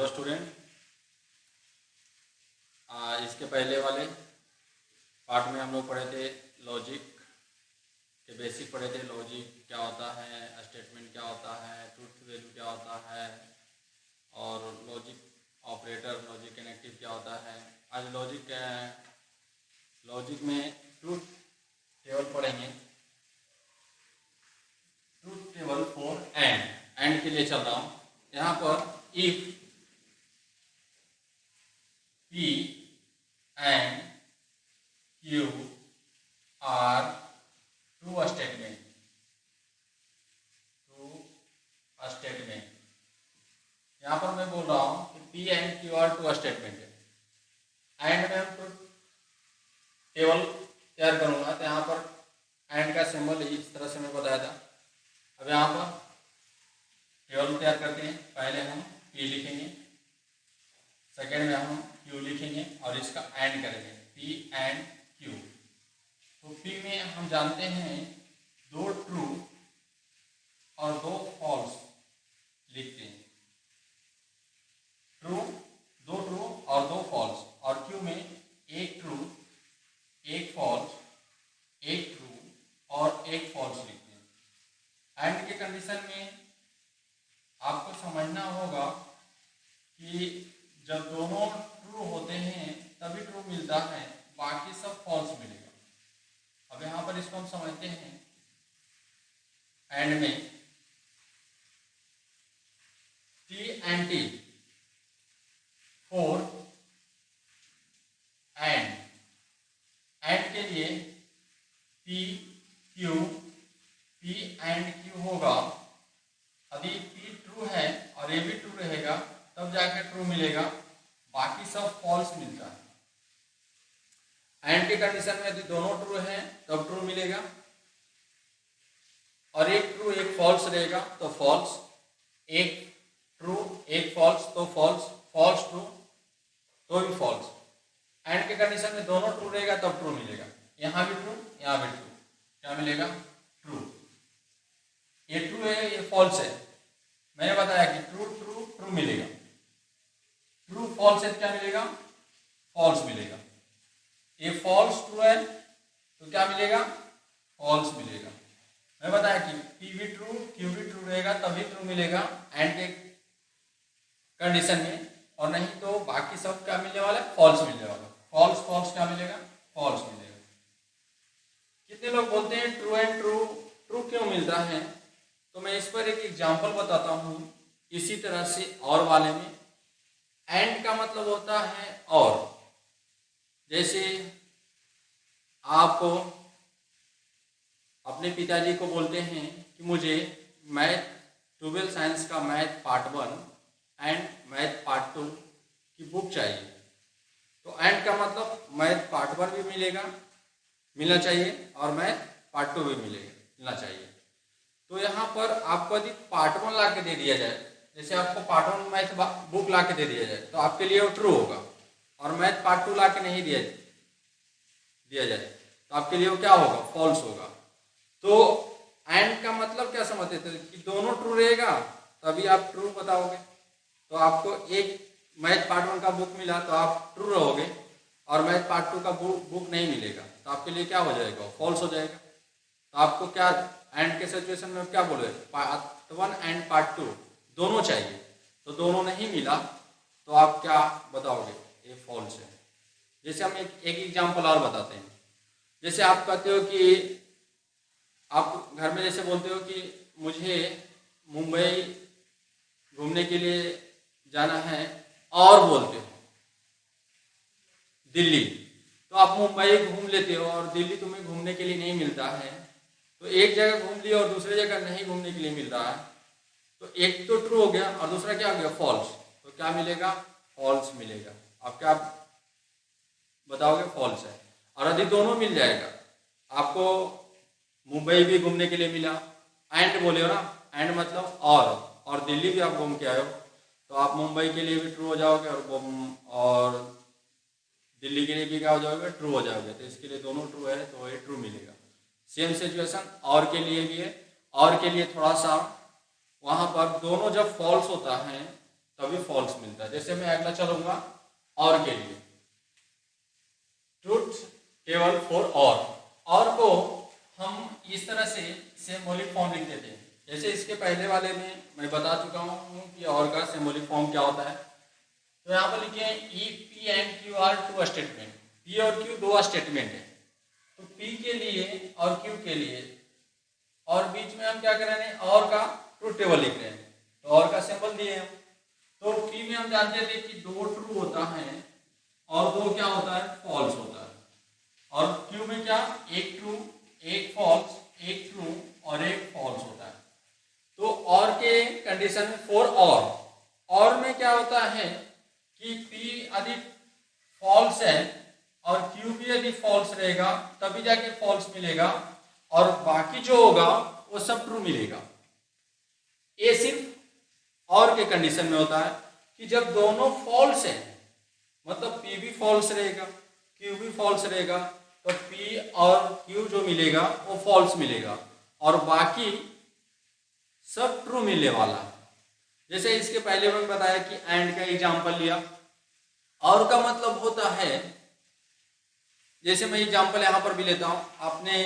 Hello student, इसके पहले वाले पार्ट में हम लोग पढ़े थे लॉजिक के बेसिक पढ़े थे। लॉजिक क्या होता है, स्टेटमेंट क्या होता है, ट्रूथ वैल्यू क्या होता है और लॉजिक ऑपरेटर, लॉजिक कनेक्टिव क्या होता है। आज लॉजिक में ट्रूथ टेबल पढ़ेंगे। ट्रूथ टेबल फॉर एंड के लिए चल रहा हूँ। यहाँ पर if P and Q are true statement, यहाँ पर मैं बोल रहा हूँ कि P and Q are true statement है। एंड में हम ट्रूथ टेबल तैयार करूँगा, तो यहाँ पर एंड का सिंबल इस तरह से मैं बताया था। अब यहाँ पर टेबल तैयार करते हैं। पहले हम P लिखेंगे, सेकेंड में हम Q लिखेंगे और इसका एंड करेंगे, P एंड Q। तो P में हम जानते हैं 2 ट्रू और 2 फॉल्स लिखते हैं। 2 ट्रू और 2 फॉल्स, और Q में 1 ट्रू 1 फॉल्स, 1 ट्रू और 1 फॉल्स लिखते हैं। एंड के कंडीशन में आपको समझना होगा कि जब दोनों ट्रू होते हैं तभी ट्रू मिलता है, बाकी सब फॉल्स मिलेगा। अब यहाँ पर इसको हम समझते हैं। एंड में T and T for and के लिए P एंड Q होगा। यदि P ट्रू है और ये भी ट्रू रहेगा तब जाकर ट्रू मिलेगा, बाकी सब फॉल्स मिलता है। एंड के कंडीशन में यदि दोनों ट्रू हैं तब ट्रू मिलेगा, और एक ट्रू एक फॉल्स रहेगा तो फॉल्स, एक ट्रू एक फॉल्स तो फॉल्स, फॉल्स ट्रू तो भी फॉल्स। एंड के कंडीशन में दोनों ट्रू रहेगा तब ट्रू मिलेगा। यहाँ भी ट्रू, यहाँ भी ट्रू, क्या मिलेगा? ट्रू। ये ट्रू है, ये फॉल्स है। मैंने बताया कि ट्रू ट्रू ट्रू मिलेगा, ट्रू फॉल्स है क्या मिलेगा? फॉल्स मिलेगा। ये फॉल्स ट्रू है तो क्या मिलेगा? फॉल्स मिलेगा। मैं बताया कि P भी ट्रू Q भी ट्रू रहेगा तभी ट्रू मिलेगा एंड के कंडीशन में, और नहीं तो बाकी सब क्या मिलने वाला है? फॉल्स मिलने वाला। फॉल्स फॉल्स क्या मिलेगा? फॉल्स मिलेगा। कितने लोग बोलते हैं ट्रू एंड ट्रू, ट्रू क्यों मिलता है? तो मैं इस पर एक एग्जाम्पल बताता हूँ। इसी तरह से और वाले में एंड का मतलब होता है और। जैसे आप अपने पिताजी को बोलते हैं कि मुझे मैथ 12 साइंस का math part 1 and math part 2 की बुक चाहिए। तो एंड का मतलब मैथ पार्ट 1 भी मिलना चाहिए और मैथ पार्ट 2 भी मिलना चाहिए। तो यहाँ पर आपको यदि पार्ट 1 ला के दे दिया जाए, जैसे आपको पार्ट 1 मैथ बुक ला के दे दिया जाए तो आपके लिए वो ट्रू होगा, और मैथ पार्ट 2 ला के नहीं दिया जाए तो आपके लिए वो क्या होगा? फॉल्स होगा। तो एंड का मतलब क्या समझते थे कि दोनों ट्रू रहेगा तभी आप ट्रू बताओगे। तो आपको एक मैथ पार्ट 1 का बुक मिला तो आप ट्रू रहोगे, और मैथ पार्ट 2 का बुक नहीं मिलेगा तो आपके लिए क्या हो जाएगा? फॉल्स हो जाएगा। तो आपको क्या एंड के सिचुएशन में क्या बोले? पार्ट 1 एंड पार्ट 2 दोनों चाहिए, तो दोनों नहीं मिला तो आप क्या बताओगे? ये फॉल्स है। जैसे हम एक एग्जांपल और बताते हैं। जैसे आप कहते हो कि आप घर में जैसे बोलते हो कि मुझे मुंबई घूमने के लिए जाना है, और बोलते हो दिल्ली, तो आप मुंबई घूम लेते हो और दिल्ली तुम्हें घूमने के लिए नहीं मिलता है। तो एक जगह घूम लिया और दूसरी जगह नहीं घूमने के लिए मिल रहा है, तो एक तो ट्रू हो गया और दूसरा क्या हो गया? फॉल्स। तो क्या मिलेगा? फॉल्स मिलेगा। आप क्या बताओगे? फॉल्स है। और यदि दोनों मिल जाएगा, आपको मुंबई भी घूमने के लिए मिला, एंड बोले हो ना, एंड मतलब और दिल्ली भी आप घूम के आए हो, तो आप मुंबई के लिए भी ट्रू हो जाओगे और दिल्ली के लिए भी क्या हो जाओगे? ट्रू हो जाओगे। तो इसके लिए दोनों ट्रू है तो ये ट्रू मिलेगा। सेम सिचुएशन और के लिए भी है। और के लिए थोड़ा सा वहाँ पर दोनों जब फॉल्स होता है तभी फॉल्स मिलता है। जैसे मैं अगला चलूंगा और के लिए, ट्रूथ टेबल फॉर और को हम इस तरह से सिंबॉलिक फॉर्म लिख देते हैं। जैसे इसके पहले वाले में मैं बता चुका हूँ कि और का सिंबॉलिक फॉर्म क्या होता है। तो यहाँ पर लिखे ई p and q are two statement, p और क्यू दो स्टेटमेंट है। तो पी के लिए और क्यू के लिए, और बीच में हम क्या कर रहे हैं, और का ट्रूथ टेबल लिख रहे हैं। तो और का सिंबल दिए हम। तो पी में हम जानते थे कि दो ट्रू होता है और दो क्या होता है, फॉल्स होता है। और क्यू में क्या, एक ट्रू एक फॉल्स, एक ट्रू और एक फॉल्स होता है। तो और के कंडीशन में फॉर और में क्या होता है कि पी यदि फॉल्स है और क्यू भी यदि फॉल्स रहेगा तभी जाके फॉल्स मिलेगा, और बाकी जो होगा वो सब ट्रू मिलेगा। ये सिर्फ और के कंडीशन में होता है कि जब दोनों फॉल्स है, मतलब पी भी फॉल्स रहेगा क्यू भी फॉल्स रहेगा, तो पी और क्यू जो मिलेगा वो फॉल्स मिलेगा और बाकी सब ट्रू मिलने वाला। जैसे इसके पहले मैंने बताया कि एंड का एग्जांपल लिया। और का मतलब होता है, जैसे मैं एग्जांपल यहां पर भी लेता हूं, अपने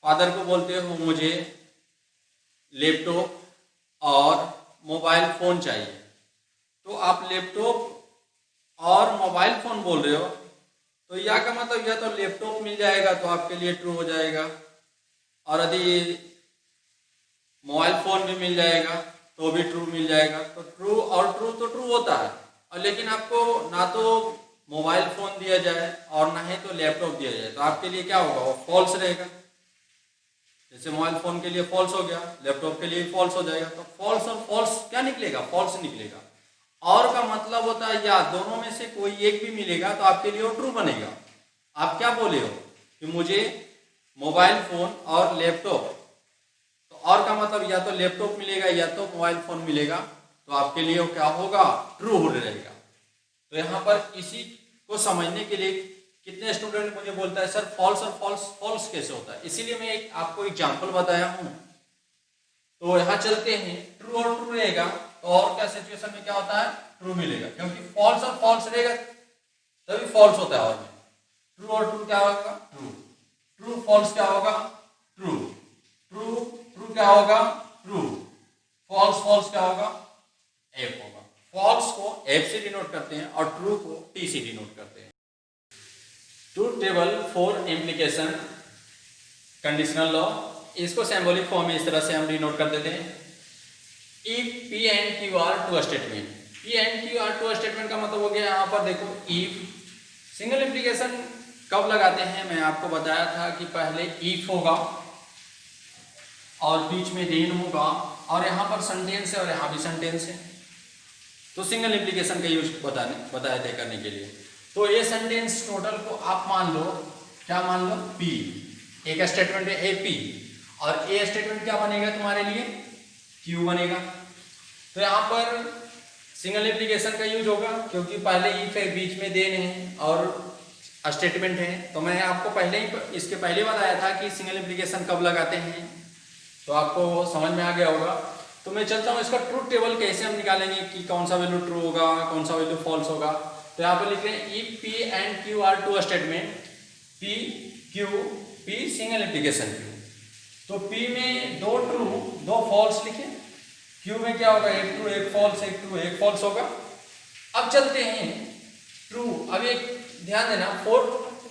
फादर को बोलते हो मुझे लैपटॉप और मोबाइल फोन चाहिए। तो आप लैपटॉप और मोबाइल फोन बोल रहे हो, तो या का मतलब या तो लैपटॉप मिल जाएगा तो आपके लिए ट्रू हो जाएगा, और यदि मोबाइल फोन भी मिल जाएगा तो भी ट्रू मिल जाएगा। तो ट्रू और ट्रू तो ट्रू होता है, और लेकिन आपको ना तो मोबाइल फोन दिया जाए और ना ही तो लैपटॉप दिया जाए, तो आपके लिए क्या होगा, वो फॉल्स रहेगा। जैसे मोबाइल फोन के लिए फॉल्स हो गया, लैपटॉप के लिए फॉल्स हो जाएगा। तो फॉल्स और फॉल्स क्या निकलेगा, फॉल्स निकलेगा। और का मतलब होता है या दोनों में से कोई एक भी मिलेगा तो आपके लिए वो ट्रू बनेगा। आप क्या बोले हो कि मुझे मोबाइल फोन और लैपटॉप, तो और का मतलब या तो लैपटॉप मिलेगा या तो मोबाइल फोन मिलेगा, तो आपके लिए वो क्या होगा, ट्रू हो रहेगा। तो यहाँ पर इसी को समझने के लिए कितने स्टूडेंट मुझे बोलता है सर फॉल्स और फॉल्स फॉल्स कैसे होता है, इसीलिए मैं आपको एग्जांपल बताया हूँ। तो यहाँ चलते हैं, ट्रू और ट्रू रहेगा तो और क्या सिचुएशन में क्या होता है, ट्रू मिलेगा, क्योंकि फॉल्स और फॉल्स रहेगा तभी फॉल्स होता है। और में ट्रू और ट्रू क्या होगा, ट्रू, ट्रू फॉल्स क्या होगा, ट्रू, ट्रू ट्रू क्या होगा, ट्रू, फॉल्स फॉल्स क्या होगा, एफ होगा। फॉल्स को एफ से डिनोट करते हैं और ट्रू को टी से डिनोट करते हैं। Truth table for implication conditional law, इसको सिंबॉलिक फॉर्म में इस तरह से हम डिनोट कर देते हैं। If p and q are two statement, p and q are two statement का मतलब हो गया यहाँ पर देखो, इफ सिंगल इम्प्लीकेशन कब लगाते हैं, मैं आपको बताया था कि पहले इफ होगा और बीच में देन होगा, और यहाँ पर सेंटेंस है और यहाँ भी सेंटेंस है, तो सिंगल इम्प्लीकेशन का यूज बताया थे करने के लिए। तो ये सेंटेंस टोटल को आप मान लो, क्या मान लो, पी, एक स्टेटमेंट है ए पी, और ए स्टेटमेंट क्या बनेगा तुम्हारे लिए, क्यू बनेगा। तो यहाँ पर सिंगल इम्प्लीकेशन का यूज होगा क्योंकि पहले इफ है, बीच में देन है और स्टेटमेंट है। तो मैं आपको पहले ही इसके पहले बताया था कि सिंगल इम्प्लीकेशन कब लगाते हैं, तो आपको समझ में आ गया होगा। तो मैं चलता हूँ इसका ट्रूथ टेबल कैसे हम निकालेंगे कि कौन सा वैल्यू ट्रू होगा कौन सा वैल्यू फॉल्स होगा। तो यहाँ पर लिख रहे हैं if p and q are two statement, p q, p single implication q, तो पी में दो ट्रू दो फॉल्स लिखे, क्यू में क्या होगा, एक ट्रू एक फॉल्स, एक ट्रू एक फॉल्स होगा। अब चलते हैं ट्रू, अब एक ध्यान देना, फोर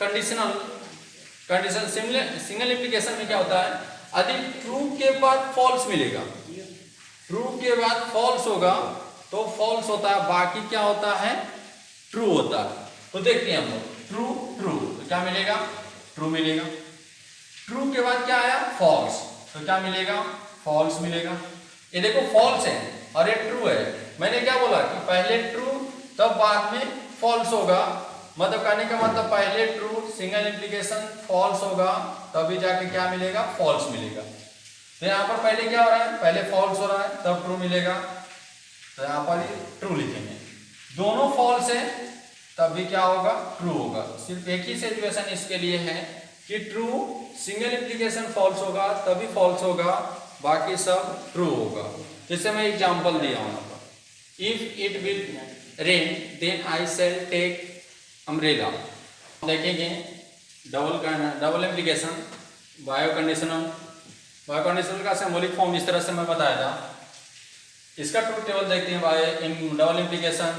कंडीशन सिंगल इम्प्लीकेशन में क्या होता है, यदि ट्रू के बाद फॉल्स मिलेगा, ट्रू के बाद फॉल्स होगा तो फॉल्स होता है, बाकी क्या होता है, ट्रू होता है। तो देखते हैं हम लोग, ट्रू ट्रू तो क्या मिलेगा, ट्रू मिलेगा। ट्रू के बाद क्या आया, फॉल्स, तो क्या मिलेगा, फॉल्स मिलेगा। ये देखो फॉल्स है और ये ट्रू है, मैंने क्या बोला कि पहले ट्रू तब बाद में फॉल्स होगा, मतलब कहने का मतलब पहले ट्रू सिंगल इम्प्लीकेशन फॉल्स होगा तभी जाके क्या मिलेगा, फॉल्स मिलेगा। तो यहाँ पर पहले क्या हो रहा है, पहले फॉल्स हो रहा है तब ट्रू मिलेगा, तो यहाँ पर ट्रू लिखेंगे। दोनों फॉल्स है तब भी क्या होगा, ट्रू होगा। सिर्फ एक ही सिचुएशन इसके लिए है कि ट्रू सिंगल इम्प्लीकेशन फॉल्स होगा तभी फॉल्स होगा, बाकी सब ट्रू होगा। जैसे मैं एग्जांपल दिया हूँ। If it will rain then I shall take umbrella. देखेंगे डबल एप्लीकेशन बायो कंडीशनल का सिंबॉलिक फॉर्म इस तरह से मैं बताया था। इसका ट्रूथ टेबल देखते हैं by in double application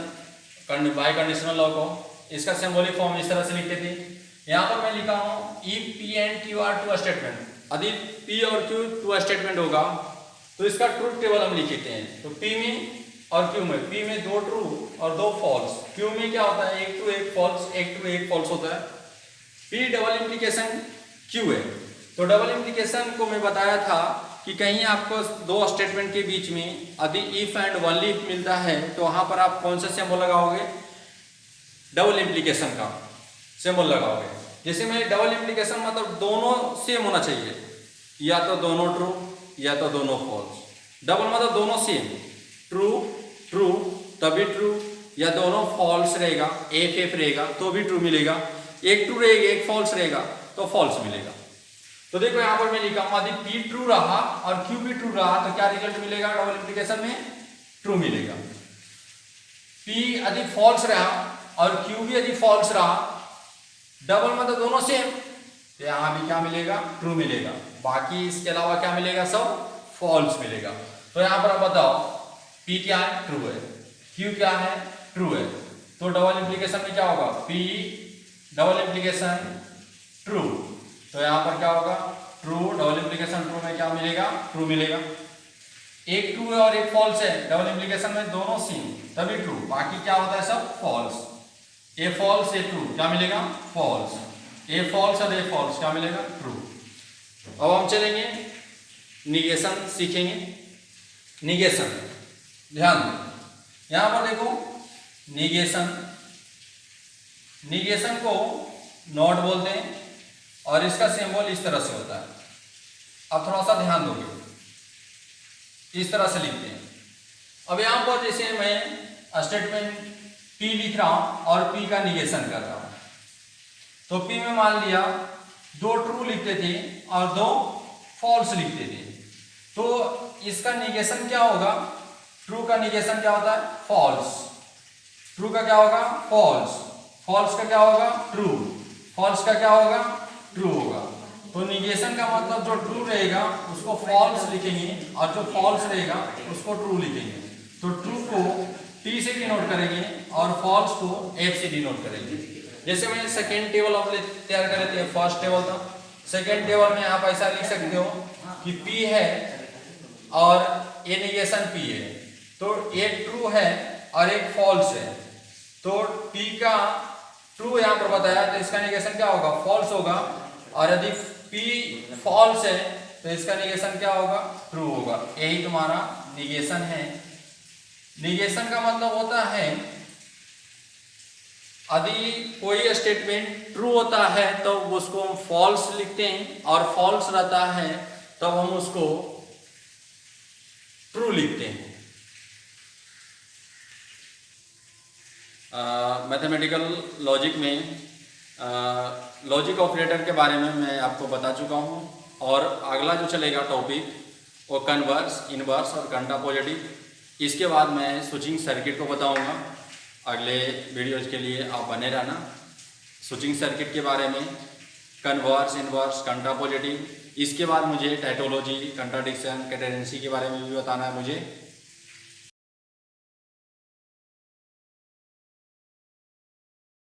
biconditional law को। इसका सिंबॉलिक फॉर्म इस तरह से लिखते थे। यहाँ पर मैं लिखा हूँ if p and q are two statement, यदि पी और क्यू टू स्टेटमेंट होगा तो इसका ट्रूथ टेबल हम लिखते हैं। तो पी में और क्यू में, पी में 2 ट्रू और 2 फॉल्स, क्यू में क्या होता है 1 ट्रू 1 फॉल्स, 1 ट्रू 1 फॉल्स होता है। पी डबल इम्प्लीकेशन क्यू है। तो डबल इम्प्लीकेशन को मैं बताया था कि कहीं आपको 2 स्टेटमेंट के बीच में यदि इफ एंड ओनली इफ मिलता है तो वहां पर आप कौन सा सिंबल लगाओगे, डबल इम्प्लीकेशन का सिंबल लगाओगे। जैसे में डबल इम्प्लीकेशन मतलब दोनों सेम होना चाहिए, या तो दोनों ट्रू या तो दोनों फॉल्स। डबल मतलब दोनों सेम, ट्रू ट्रू तभी ट्रू, या दोनों फॉल्स रहेगा एफ एफ रहेगा तो भी ट्रू मिलेगा, एक ट्रू रहेगा एक फॉल्स रहेगा तो फॉल्स मिलेगा। तो देखो यहाँ पर मैं लिखा हूं यदि पी ट्रू रहा और क्यू भी ट्रू रहा तो क्या रिजल्ट मिलेगा डबल इम्प्लीकेशन में, ट्रू मिलेगा। पी यदि फॉल्स रहा और क्यू भी यदि फॉल्स रहा, डबल मतलब दोनों सेम, तो यहाँ भी क्या मिलेगा, ट्रू मिलेगा। बाकी इसके अलावा क्या मिलेगा, सब फॉल्स मिलेगा। तो यहाँ पर आप बताओ पी क्या है, ट्रू है, क्यू क्या है, ट्रू है। तो डबल इम्प्लीकेशन में क्या होगा, पी डबल इम्प्लीकेशन ट्रू, तो यहाँ पर क्या होगा ट्रू, डबल इम्प्लीकेशन ट्रू में क्या मिलेगा, ट्रू मिलेगा। एक ट्रू है और एक फॉल्स है, डबल इम्प्लीकेशन में दोनों सेम तभी ट्रू, बाकी क्या होता है सब फॉल्स। ए फॉल्स ए ट्रू क्या मिलेगा, फॉल्स, ए फॉल्स और ए फॉल्स क्या मिलेगा, ट्रू। अब हम चलेंगे निगेशन सीखेंगे। निगेशन ध्यान दो, यहां पर देखो निगेशन को नॉट बोलते हैं और इसका सिंबल इस तरह से होता है। अब थोड़ा सा ध्यान दोगे, इस तरह से लिखते हैं। अब यहां पर जैसे मैं स्टेटमेंट पी लिख रहा हूं और पी का निगेशन कर रहा हूं, तो पी में मान लिया 2 ट्रू लिखते थे और 2 फॉल्स लिखते थे, तो इसका निगेशन क्या होगा, ट्रू का निगेशन क्या होता है, फॉल्स, ट्रू का क्या होगा, फॉल्स, फॉल्स का क्या होगा, ट्रू, फॉल्स का क्या होगा, ट्रू होगा। तो निगेशन का मतलब जो ट्रू रहेगा उसको फॉल्स लिखेंगे और जो फॉल्स रहेगा उसको ट्रू लिखेंगे। तो ट्रू को टी से डिनोट करेंगे और फॉल्स को एफ से डिनोट करेंगे। जैसे मैं सेकेंड टेबल आप तैयार कर लेते हैं, फर्स्ट टेबल था, सेकेंड टेबल में आप ऐसा लिख सकते हो कि पी है और ए निगेशन पी है, तो एक ट्रू है और एक फॉल्स है, तो पी का ट्रू यहाँ पर बताया तो इसका निगेशन क्या होगा, फॉल्स होगा, और यदि पी फॉल्स है तो इसका निगेशन क्या होगा, ट्रू होगा। यही तुम्हारा निगेशन है। निगेशन का मतलब होता है यदि कोई स्टेटमेंट ट्रू होता है तो उसको हम फॉल्स लिखते हैं और फॉल्स रहता है तब हम उसको ट्रू लिखते हैं। मैथमेटिकल लॉजिक में लॉजिक ऑपरेटर के बारे में मैं आपको बता चुका हूँ, और अगला जो चलेगा टॉपिक वो कन्वर्स, इनवर्स और कंट्रापोजिटिव। इसके बाद मैं स्विचिंग सर्किट को बताऊंगा। अगले वीडियोज के लिए आप बने रहना। स्विचिंग सर्किट के बारे में, कन्वर्स, इनवर्स, कंट्रापोजिटिव, इसके बाद मुझे टाइटोलॉजी, कंट्राडिक्शन, कैटेरेंसी के बारे में भी बताना है मुझे।